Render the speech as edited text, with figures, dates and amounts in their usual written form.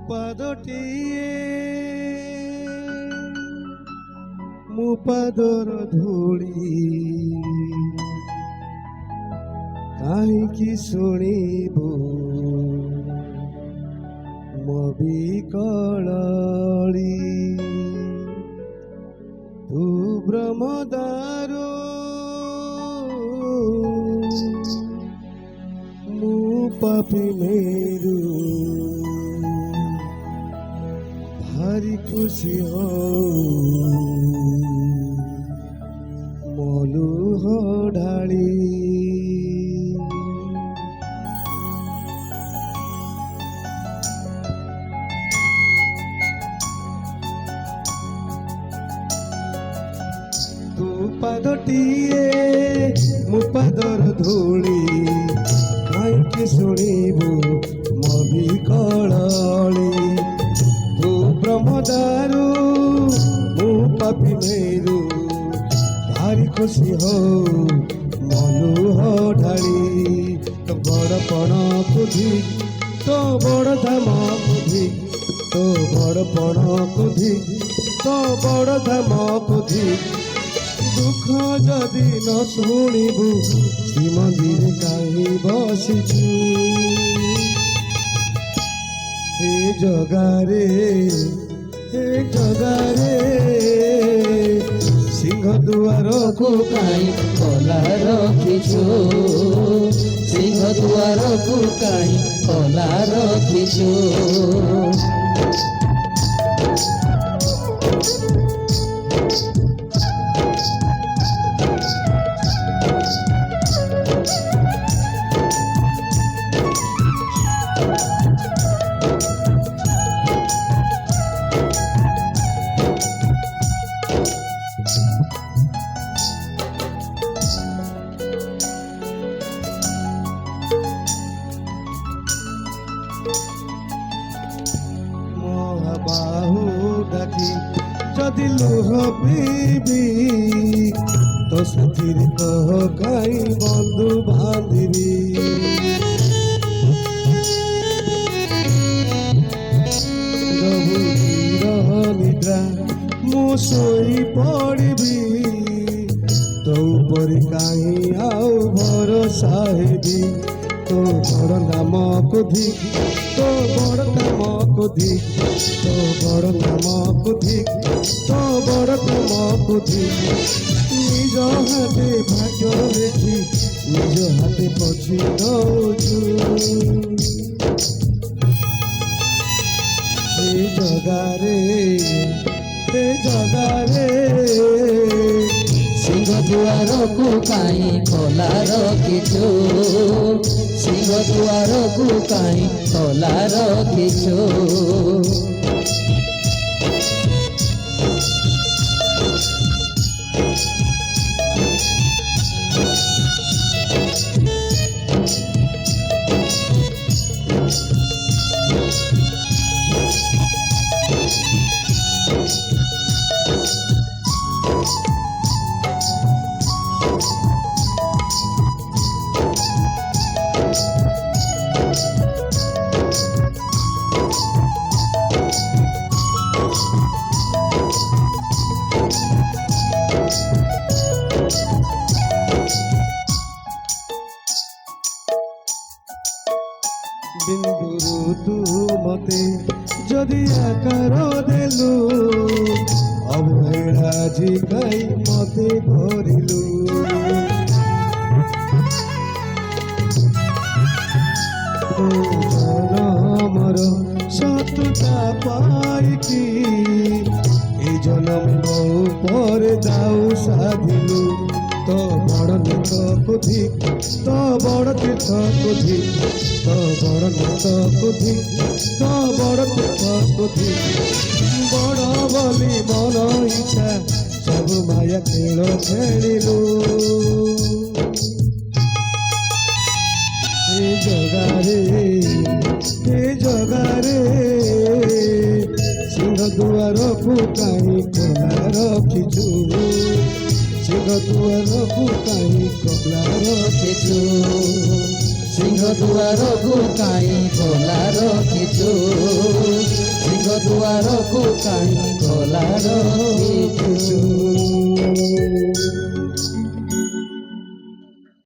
ପାଦଟିଏ ମୋ ପାଦର ଧୂଳି କାହିଁକି ଶୁଣିବୁ ମୋ ବିକଳଳି ତୁ ବ୍ରହ୍ମଦାରୁ ମୁଁ ପାପି মেরু ভারি খুশি মলুহ ঢালি তু পাদটিয়ে মো পাদর ধূলি কাହିଁକି ଶୁଣିବୁ ମୋ ବିକଳଳି ତୁ ବ୍ରହ୍ମଦାରୁ ମୁଁ ପାପି মেরু ଭାରି ଖୁସି ମଲୁହ ଢାଳି ତୋ ବଡ଼ପଣ କୁଧି ତୋ ବଡ଼ ଧାମ କୁଧି ତୋ ବଡ଼ପଣ କୁଧି ତୋ ବଡ଼ ଧାମ କୁଧି দুঃখ যদি ন শুনিবু শ্রীমন্দিরে কাহি বসিছু হে জগারে সিংহ দুয়ারকু কাই খোলা রখিছু সিংহ দুয়ারকু কাই খোলা রখিছু বাহু ডাকি যদি লুহ পিবি তো সাথীর কহ কাই বন্ধু বান্ধিবি নিদ্রা মু শোই পড়িবি তো উপরে কাই আউ ভরসা হেবি তো বড় নাম কুধি তো বড় নাম কুধি তো বড় নাম কুধি তো বড় নাম কুধি নিজ হাতে ভাগ্য রেখি নিজ হাতে পছি দৌছু হে জগারে সিংহ দুয়ারকু কাই খোলা রখিছু সিংহ দুয়ারকু কাই খোলা রখিছু বিন্দুরু তু মতে যদি আকার দেলু অবহেলা ঝিকাই মতে ধরিলু জনমর শত্রুতা পাইকি এই জনম বহু পরে দাও সাধিলু তো বড় তীর্থ কুধি তো বড় তীর্থ কুধি তো বড় তীর্থ কুধি তো বড় তীর্থ কুধি বড় বলি মন ইচ্ছা সবু মায়া খেল খেলিলু হে জগারে সিংহ দুয়ারকু কাহি খোলা রখিছু সিংহ দুয়ারকু কাহি খোলা রখিছু সিংহ দুয়ারকু কাই খোলা রখিছু ଦୁଆରକୁ କାହିଁ ଖୋଲା ରଖିଛୁ।